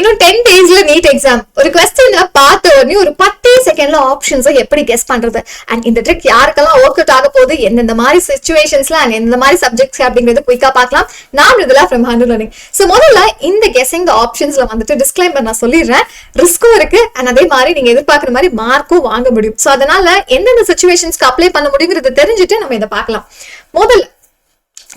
இன்னும் 10 daysல NEET exam. ஒரு question பார்த்த உடனே ஒரு 10 செகண்ட்ல ஆப்ஷன்ஸை எப்படி கெஸ் பண்றது அண்ட் இந்த ட்ரிக் யாருக்கெல்லாம் ஒர்க் அவுட் ஆக போகுது, எந்தெந்த மாதிரி சிச்சுவேஷன்ஸ்ல அண்ட் எந்த மாதிரி சப்ஜெக்ட்ஸ் அப்படிங்கிறது குயிக்கா பார்க்கலாம். நான் இதுல ஃப்ரம் ஹேண்ட் லேர்னிங். ஸோ முதல்ல இந்த கெஸிங் த ஆப்ஷன்ஸ்ல வந்துட்டு டிஸ்க்ளைமர் நான் சொல்லிடுறேன். ரிஸ்க்கும் இருக்கு அண்ட் அதே மாதிரி நீங்க எதிர்பார்க்குற மாதிரி மார்க்கும் வாங்க முடியும். ஸோ அதனால எந்தெந்த சிச்சுவேஷன்ஸ்க்கு அப்ளை பண்ண முடியுங்கிறது தெரிஞ்சுட்டு நம்ம இதை பார்க்கலாம். முதல்ல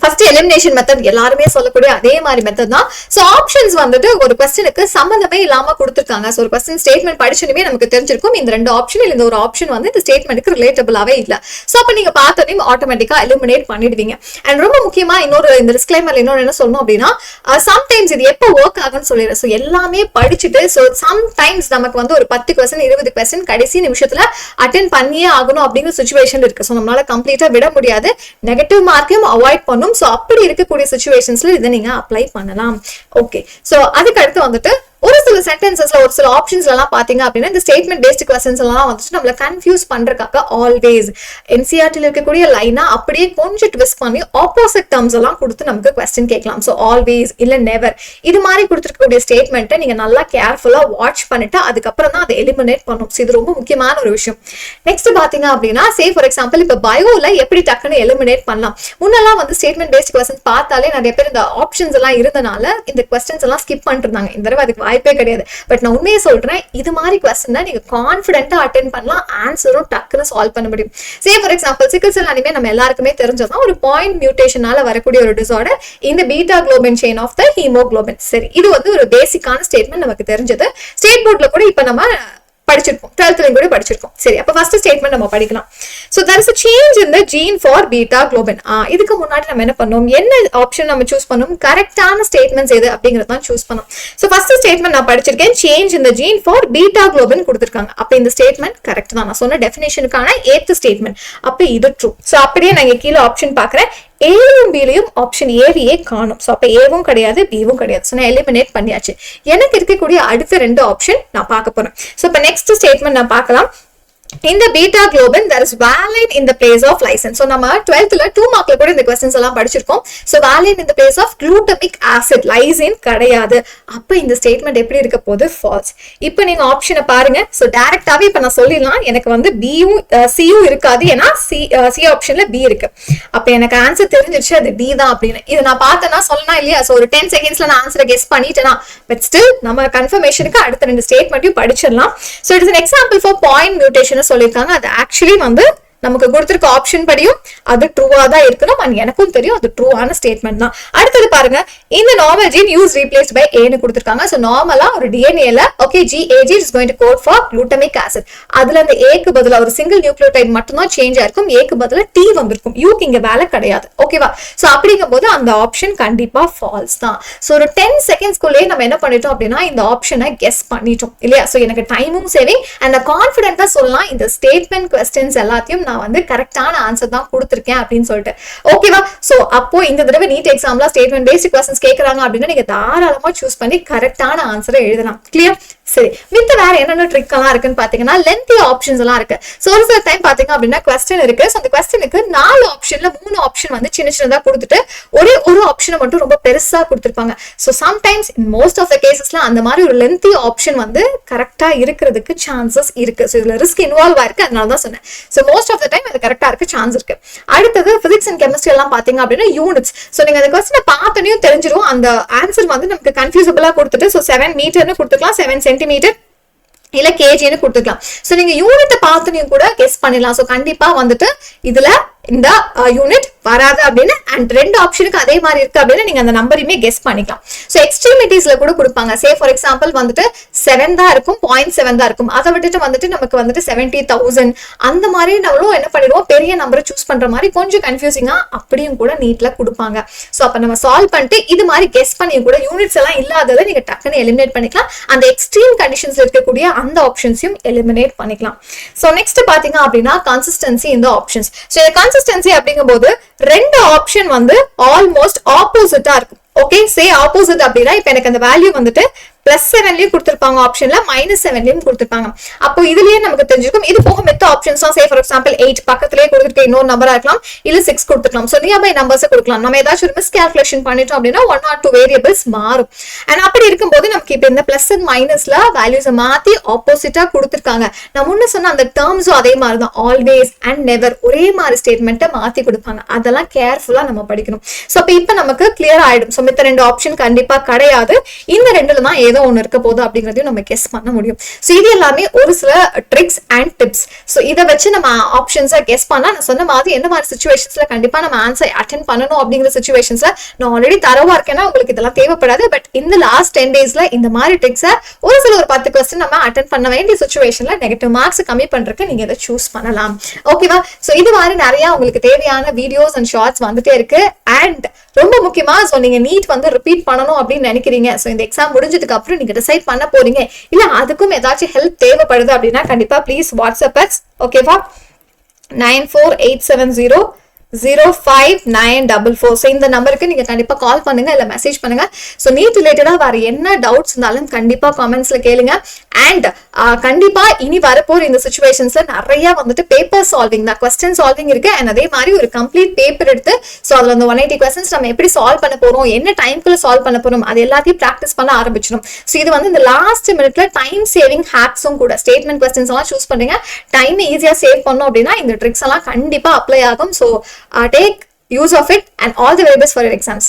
ஃபர்ஸ்ட் எலிமினேஷன் மெத்தட் எல்லாருமே சொல்லக்கூடிய அதே மாதிரி மெத்தட் தான். ஸோ ஆப்ஷன்ஸ் வந்துட்டு ஒரு கொஸ்டினுக்கு சம்பந்தமே இல்லாம கொடுத்துருக்காங்க. ஸோ ஒரு கொஸ்டின் ஸ்டேட்மெண்ட் படிச்சுமே நமக்கு தெரிஞ்சிருக்கும் இந்த ரெண்டு ஆப்ஷன் இந்த ஒரு ஆப்ஷன் வந்து இந்த ஸ்டேட்மெண்ட்டுக்கு ரிலேட்டபிளாவே இல்லை. ஸோ அப்ப நீங்க பார்த்ததையும் ஆட்டோமேட்டிக்கா எலிமினேட் பண்ணிடுவீங்க. அண்ட் ரொம்ப முக்கியமா இன்னொரு இந்த டிஸ்க்ளைமர்ல இன்னொரு என்ன சொல்லணும் அப்படின்னா, சம்டைம்ஸ் இது எப்போ ஒர்க் ஆகும்னு சொல்லிடுறேன். ஸோ எல்லாமே படிச்சுட்டு ஸோ சம்டைம்ஸ் நமக்கு வந்து ஒரு 10 கொஸ்டின் 20 கொஸ்டின் கடைசி நிமிஷத்துல அட்டென்ட் பண்ணியே ஆகணும் அப்படிங்கிற சுச்சுவேஷன் இருக்கு. ஸோ நம்மளால கம்ப்ளீட்டா விட முடியாது. நெகட்டிவ் மார்க்கையும் அவாய்ட் பண்ணும். சோ அப்படி இருக்கக்கூடிய சிச்சுவேஷன்ஸ்ல இதை நீங்க அப்ளை பண்ணலாம். ஓகே, சோ அதுக்கு அடுத்து வந்துட்டு ஒரு சில சென்டென்சஸ்ல ஒரு சில ஆப்ஷன்ஸ்ல எல்லாம் பாத்தீங்க அப்படின்னா இந்த ஸ்டேட்மெண்ட் பேஸ்ட் கொஸ்டின்ஸ் எல்லாம் வந்துட்டு நம்மள கன்ஃபியூஸ் பண்றதுக்காக ஆல்வேஸ் என்சிஆர்டில இருக்கக்கூடிய லைனா அப்படியே கொஞ்சம் ட்விஸ்ட் பண்ணி ஆப்போசிட் டர்ம்ஸ் எல்லாம் கொடுத்து நமக்கு கொஸ்டின் கேட்கலாம். ஸோ ஆல்வேஸ் இல்ல நெவர் இது மாதிரி கொடுத்துருக்கக்கூடிய ஸ்டேட்மெண்ட்டை நீங்க நல்லா கேர்ஃபுல்லா வாட்ச் பண்ணிட்டு அதுக்கப்புறம் தான் அதை எலிமினேட் பண்ணும். ஸோ இது ரொம்ப முக்கியமான ஒரு விஷயம். நெக்ஸ்ட் பாத்தீங்க அப்படின்னா சே ஃபார் எக்ஸாம்பிள் இப்ப பயோல எப்படி டக்குன்னு எலிமினேட் பண்ணலாம். முன்னெல்லாம் வந்து ஸ்டேட்மெண்ட் பேஸ்ட் கொஸ்டின்ஸ் பார்த்தாலே நிறைய பேர் இந்த ஆப்ஷன்ஸ் எல்லாம் இருந்தனால இந்த கொஸ்டின்ஸ் எல்லாம் ஸ்கிப் பண்ணிட்டு இருந்தாங்க. இந்த தடவை அதுக்கு வாய்ப்பே கிடையாது. பட் நான் உண்மையை சொல்றேன், இது மாதிரி கொஸ்டின் நீங்க கான்ஃபிடென்ட்டா அட்டென்ட் பண்ணலாம், ஆன்சரும் டக்குன்னு சால்வ் பண்ண முடியும். சே ஃபார் எக்ஸாம்பிள் சிக்கல் செல் அனிமே நம்ம எல்லாருக்குமே தெரிஞ்சதான் ஒரு பாயிண்ட் மியூட்டேஷனால வரக்கூடிய ஒரு டிசார்டர் இந்த beta globin chain of the haemoglobin. சரி, இது வந்து ஒரு பேசிக்கான ஸ்டேட்மெண்ட் நமக்கு தெரிஞ்சது. ஸ்டேட் போர்ட்ல கூட இப்ப நம்ம படிச்சிருப்போம், 12th கூட படிச்சிருக்கோம். சரி, அப்ப ஃபர்ஸ்ட் ஸ்டேட்மெண்ட் நம்ம படிக்கலாம். So there is a change in the gene for beta globin. இதுக்கு முன்னாடி நம்ம என்ன பண்ணோம், என்ன ஆப்ஷன் நம்ம சூஸ் பண்ணோம், கரெக்டான ஸ்டேட்மெண்ட்ஸ் எது அப்படிங்கறத தான் சூஸ் பண்ணோம். So ஃபர்ஸ்ட் ஸ்டேட்மெண்ட் நான் படிச்சிருக்கேன், change in the gene for beta globin கொடுத்திருக்காங்க. அப்ப இந்த ஸ்டேட்மெண்ட் கரெக்ட் தான். நான் சொன்ன டெஃபினிஷனுக்கான 8th ஸ்டேட்மெண்ட். அப்ப இது ட்ரூ. So அப்படியே நான் கீழே ஆப்ஷன் பாக்குறேன், ஏவும் பிலையும் ஆப்ஷன் ஏவியே காணும். ஸோ அப்போ ஏவும் கிடையாது பிவும் கிடையாது. ஸோ நான் எலிமினேட் பண்ணியாச்சு. எனக்கு இருக்கக்கூடிய அடுத்த 2 ஆப்ஷன் நான் பார்க்க போறேன். ஸோ இப்போ நெக்ஸ்ட் ஸ்டேட்மெண்ட் நான் பார்க்கலாம். In the beta globin there is valine in the place of lysine. So நம்ம 12th 2 மார்க்ல கூட இந்த क्वेश्चंस எல்லாம் படிச்சிருக்கோம். So valine in the place of glutamic acid, lysine கிடையாது. அப்ப இந்த ஸ்டேட்மெண்ட் எப்படி இருக்க போகுது, false. இப்போ நீங்க ஆப்ஷனை பாருங்க. So டைரக்டாவே இப்ப நான் சொல்லிடலாம், எனக்கு வந்து பியும் சியும் இருக்காது, ஏன்னா சி ஆப்ஷன்ல பி இருக்கு. அப்ப எனக்கு ஆன்சர் தெரிஞ்சிருச்சு, அது டி தான் அப்படின்னு. இது நான் பார்த்தேன்னா சொல்லலாம் இல்லையா. ஸோ ஒரு 10 செகண்ட்ஸ்ல நான் ஆன்சரை கெஸ் பண்ணிட்டேனா, பட் ஸ்டில் நம்ம கன்ஃபர்மேஷனுக்கு அடுத்த 2 ஸ்டேட்மெண்ட்டையும் படிச்சிடலாம். So it is an example for point mutation சொல்லிருக்காங்க. அது ஆக்சுவலி வந்து நமக்கு கொடுத்திருக்க ஆப்ஷன் படியும் அது ட்ரூவா தான் இருக்கணும். அண்ட் எனக்கும் தெரியும் அது ட்ரூவான ஸ்டேட்மெண்ட் தான். அடுத்தது பாருங்க, இந்த normal gene use replaced by ஏன்னு கொடுத்திருக்காங்க. சோ நார்மலா ஒரு டிஎன்ஏல okay GAG is going to code for glutamic acid. அதுல அந்த ஏக்கு பதிலா ஒரு சிங்கிள் நியூக்ளியோடைட் மட்டும் தான் சேஞ்ச் ஆயிருக்கும், ஏக்கு பதிலா டி வந்திருக்கும், யூக்கு இங்க வேலை கிடையாது. ஓகேவா. சோ அப்படிங்கும் போது அந்த ஆப்ஷன் கண்டிப்பா ஃபால்ஸ் தான். சோ ஒரு 10 செகண்ட்ஸ்க்குள்ளே நம்ம என்ன பண்ணிட்டோம் அப்படின்னா இந்த ஆப்ஷனை கெஸ் பண்ணிட்டோம் இல்லையா. சோ எனக்கு டைமும் சேவிங் அண்ட் கான்ஃபிடென்ட்டா சொல்லலாம் இந்த ஸ்டேட்மெண்ட் கொஸ்டின்ஸ் எல்லாத்தையும் நான் வந்து கரெக்டான ஆன்சர் தான் கொடுத்திருக்கேன் அப்படின்னு சொல்லிட்டு. ஓகேவா. சோ அப்போ இந்த தடவை நீட் எக்ஸாம்ல ஸ்டேட்மெண்ட் பேஸ்ட் क्वेश्चंस கேக்குறாங்க அப்படின்னா நீங்க தாராளமா சூஸ் பண்ணி கரெக்டான ஆன்சரை எழுதலாம். கிளியர். சரி, மித்த வேற என்னென்ன ட்ரிக் எல்லாம் இருக்குன்னு பாத்தீங்கன்னா லென்த்தி ஆப்ஷன்ஸ் எல்லாம் இருக்கு. சோ ஒரு சில டைம் பாத்தீங்க அப்படின்னா क्वेश्चन இருக்கு. சோ அந்த क्वेश्चनக்கு 4 ஆப்ஷன்ல 3 ஆப்ஷன் வந்து சின்ன சின்னதா கொடுத்துட்டு ஒரே ஒரு ஆப்ஷனை மட்டும் ரொம்ப பெருசா கொடுத்திருப்பாங்க. So sometimes in most of the கேசஸ்ல அந்த மாதிரி ஒரு லென்த்தி ஆப்ஷன் வந்து கரெக்டா இருக்கிறதுக்கு சான்சஸ் இருக்கு. சோ இதுல ரிஸ்க் இன்வால்வ் ஆயிருக்கு, அதனால தான் சொன்னேன். So most of the time அது கரெக்டா இருக்க சான்ஸ் இருக்கு. அடுத்தது பிசிக்ஸ் அண்ட் கெமிஸ்ட்ரி எல்லாம் பாத்தீங்க அப்படின்னா யூனிட்ஸ். சோ நீங்க அந்த क्वेश्चन பார்த்தனையும் தெரிஞ்சிரும் அந்த ஆன்சர் வந்து நமக்கு கன்ஃபியூசபிளா கொடுத்துட்டு சோ 7 மீட்டர்னு கொடுத்துக்கலாம், 7 சென்டிமீட்டர் இல்ல கேஜின்னு கொடுத்துக்கலாம். சோ நீங்க யூனிட் பார்த்தனையும் கூட கெஸ் பண்ணிடலாம். சோ கண்டிப்பா வந்துட்டு இதுல இந்த யூனிட் வராது அப்படின்னு அண்ட் 2 ஆப்ஷனுக்கு அதே மாதிரி இருக்கு அப்படின்னு நீங்க அந்த நம்பரையுமே கெஸ் பண்ணிக்கலாம். சோ எக்ஸ்ட்ரீமிட்டிஸ்ல கூட கொடுப்பாங்க. சே ஃபார் எக்ஸாம்பிள் வந்துட்டு 7 தான் இருக்கும், 0.7 தான் இருக்கும். அதை விட்டுட்டு வந்துட்டு நமக்கு வந்துட்டு 70,000 அந்த மாதிரி நம்மளும் என்ன பண்ணிடுவோம், பெரிய நம்பரை சூஸ் பண்ற மாதிரி கொஞ்சம் கன்ஃபியூசிங்கா அப்படியும் கூட நீட்ல கொடுப்பாங்க. சோ அப்ப நம்ம சால்வ் பண்ணிட்டு இது மாதிரி கெஸ் பண்ணியும் கூட யூனிட்ஸ் எல்லாம் இல்லாததை நீங்க டக்குன்னு எலிமினேட் பண்ணிக்கலாம். அந்த எக்ஸ்ட்ரீம் கண்டிஷன்ஸ்ல இருக்கக்கூடிய அந்த ஆப்ஷன்ஸையும் எலிமினேட் பண்ணிக்கலாம். சோ நெக்ஸ்ட் பாத்தீங்க அப்படின்னா கன்சிஸ்டன்சி இந்த ஆப்ஷன்ஸ். சோ கன்சிஸ்டன்சி அப்படிங்கும்போது 2 ஆப்ஷன் வந்து ஆல்மோஸ்ட் ஆப்போசிட்டா இருக்கும். ஓகே, சே ஆப்போசிட் அப்படின்னா இப்ப எனக்கு அந்த வேல்யூ வந்துட்டு +7லயும் கொடுத்திருப்பாங்க ஆப்ஷன்ல, -7லயும் கொடுத்திருப்பாங்க. அப்போ இதுலயே நமக்கு தெரிஞ்சிருக்கும். இது போக மத்த ஆப்ஷன்ஸ்லாம் சே ஃபார் எக்ஸாம்பிள் 8 பக்கத்திலேயே கொடுத்திருக்க இன்னொரு நம்பரா இருக்கலாம், இல்ல 6 கொடுத்துக்கலாம். சோ நியர்பை நம்பர்ஸ் கொடுக்கலாம். நம்ம ஏதாச்சும் ஒரு மிஸ்கால்குலேஷன் பண்ணிட்டோம் அப்படின்னா 1 or 2 வேரியபிள்ஸ் மாறும். அண்ட் அப்படி இருக்கும்போது நமக்கு இப்ப இந்த பிளஸ் அண்ட் மைனஸ்ல வேல்யூஸ் மாத்தி ஆப்போசிட்டா கொடுத்திருக்காங்க. நான் முன்ன சொன்ன அந்த டேர்ம்ஸும் அதே மாதிரி தான், ஆல்வேஸ் அண்ட் நெவர் ஒரே மாதிரி ஸ்டேட்மெண்ட்டை மாத்தி கொடுப்பாங்க. அதெல்லாம் கேர்ஃபுல்லா நம்ம படிக்கணும். சோ இப்ப நமக்கு கிளியர் ஆயிடும். சோ மித்த 2 ஆப்ஷன் கண்டிப்பா கிடையாது, இந்த 2ல தான் ஏதோ ஒன்னு இருக்க போகுது அப்படிங்கறதையும் நம்ம கெஸ் பண்ண முடியும். சோ இது எல்லாமே ஒரு சில ட்ரிக்ஸ் அண்ட் டிப்ஸ். சோ இதை வச்சு நம்ம ஆப்ஷன்ஸை கெஸ் பண்ணா நான் சொன்ன மாதிரி என்ன மாதிரி சிச்சுவேஷன்ஸ்ல கண்டிப்பா நம்ம ஆன்சர் அட்டென்ட் பண்ணணும் அப்படிங்கிற சிச்சுவேஷன்ஸ்ல நான் ஆல்ரெடி தரவா இருக்கேன்னா உங்களுக்கு இதெல்லாம் தேவைப்படாது. பட் இந்த லாஸ்ட் 10 டேஸ்ல இந்த மாதிரி ட்ரிக்ஸை ஒரு சில ஒரு 10 கொஸ்டின் நம்ம அட்டென்ட் பண்ண வேண்டிய சிச்சுவேஷன்ல நெகட்டிவ் மார்க்ஸ் கம்மி பண்றதுக்கு நீங்க இதை சூஸ் பண்ணலாம். ஓகேவா? சோ இது மாதிரி நிறைய உங்களுக்கு தேவையான வீடியோஸ் அண்ட் ஷார்ட்ஸ் வந்துட்டே இருக்கு. அண்ட் ரொம்ப முக்கியமா சோ நீங்க நீட் வந்து ரிப்பீட் பண்ணணும் அப்படின்னு நினைக்கிறீங்க, சோ இந்த எக்ஸாம் முடிஞ்சதுக்கு அப்புறம் நீங்க டிசைட் பண்ண போறீங்க, இல்ல அதுக்கும் ஏதாச்சும் ஹெல்ப் தேவைப்படுது அப்படின்னா கண்டிப்பா ப்ளீஸ் வாட்ஸ்அப் அஸ். ஓகேவா? 9487005944. சோ இந்த நம்பருக்கு நீங்க கண்டிப்பா கால் பண்ணுங்க, இல்ல மெசேஜ் பண்ணுங்க. சோ நீட் ரிலேட்டடா வேற என்ன டவுட்ஸ் இருந்தாலும் கண்டிப்பா கமெண்ட்ஸ்ல கேளுங்க. அண்ட் கண்டிப்பா இனி வரப்போற இந்த சிச்சுவேஷன்ஸ்ல நிறைய வந்துட்டு பேப்பர் சால்விங் தான், கொஸ்டின் சால்விங் இருக்கு. அண்ட் அதே மாதிரி ஒரு கம்ப்ளீட் பேப்பர் எடுத்து சோ அதுல அந்த 180 கொஸ்டின்ஸ் நம்ம எப்படி சால்வ் பண்ண போறோம், என்ன டைம்குள்ள சால்வ் பண்ண போறோம், அது எல்லாத்தையும் பிராக்டிஸ் பண்ண ஆரம்பிச்சிடும். சோ இது வந்து இந்த லாஸ்ட் மினிட்ல டைம் சேவிங் ஹேக்ஸும் கூட. ஸ்டேட்மெண்ட் கொஸ்டின்ஸ் எல்லாம் சூஸ் பண்றீங்க, டைம் ஈஸியா சேவ் பண்ணோம் அப்படின்னா இந்த ட்ரிக்ஸ் எல்லாம் கண்டிப்பா அப்ளை ஆகும். So take use of it and all the very best for your exams.